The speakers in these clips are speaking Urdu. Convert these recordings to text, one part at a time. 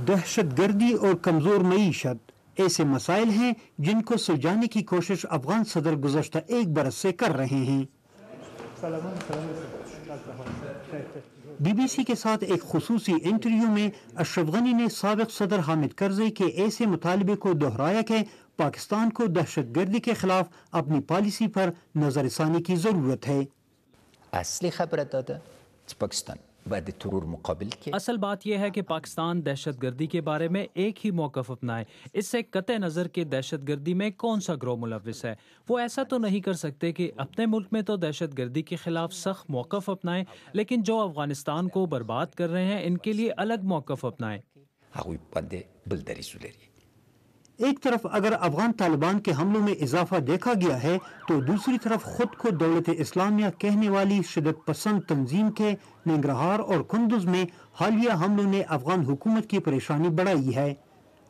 دہشت گردی اور کمزور معیشت ایسے مسائل ہیں جن کو سلجھانے کی کوشش افغان صدر گزشتہ 1 برس سے کر رہے ہیں۔ بی بی سی کے ساتھ ایک خصوصی انٹرویو میں اشرف غنی نے سابق صدر حامد کرزئی کے ایسے مطالبے کو دہرایا کہ پاکستان کو دہشت گردی کے خلاف اپنی پالیسی پر نظر ثانی کی ضرورت ہے۔ اصلی خبر داده پاکستان باید ترور مقابل کے اصل بات یہ ہے کہ پاکستان دہشت گردی کے بارے میں ایک ہی موقف اپنائے۔ اس سے قطع نظر کہ دہشت گردی میں کون سا گروہ ملوث ہے، وہ ایسا تو نہیں کر سکتے کہ اپنے ملک میں تو دہشت گردی کے خلاف سخت موقف اپنائیں، لیکن جو افغانستان کو برباد کر رہے ہیں ان کے لیے الگ موقف اپنائیں۔ هغوی باندې بل دریځ ولري۔ ایک طرف اگر افغان طالبان کے حملوں میں اضافہ دیکھا گیا ہے تو دوسری طرف خود کو دولت اسلامیہ کہنے والی شدت پسند تنظیم کے ننگرہار اور کندز میں حالیہ حملوں نے افغان حکومت کی پریشانی بڑھائی ہے۔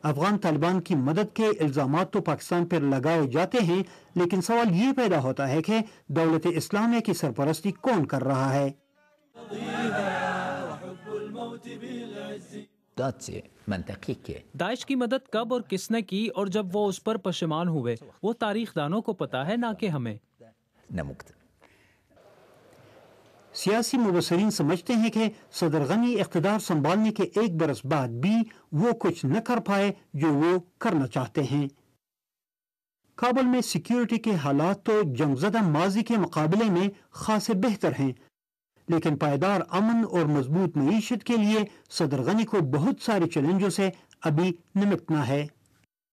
افغان طالبان کی مدد کے الزامات تو پاکستان پر لگائے جاتے ہیں، لیکن سوال یہ پیدا ہوتا ہے کہ دولت اسلامیہ کی سرپرستی کون کر رہا ہے؟ منطقی کے داعش کی مدد کب اور کس نے کی اور جب وہ اس پر پشیمان ہوئے، وہ تاریخ دانوں کو پتا ہے، نہ کہ ہمیں۔ نمکت سیاسی مبصرین سمجھتے ہیں کہ صدر غنی اقتدار سنبھالنے کے 1 برس بعد بھی وہ کچھ نہ کر پائے جو وہ کرنا چاہتے ہیں۔ کابل میں سیکیورٹی کے حالات تو جنگ زدہ ماضی کے مقابلے میں خاصے بہتر ہیں، لیکن پائیدار امن اور مضبوط معیشت کے لیے صدر غنی کو بہت سارے چیلنجوں سے ابھی نمٹنا ہے۔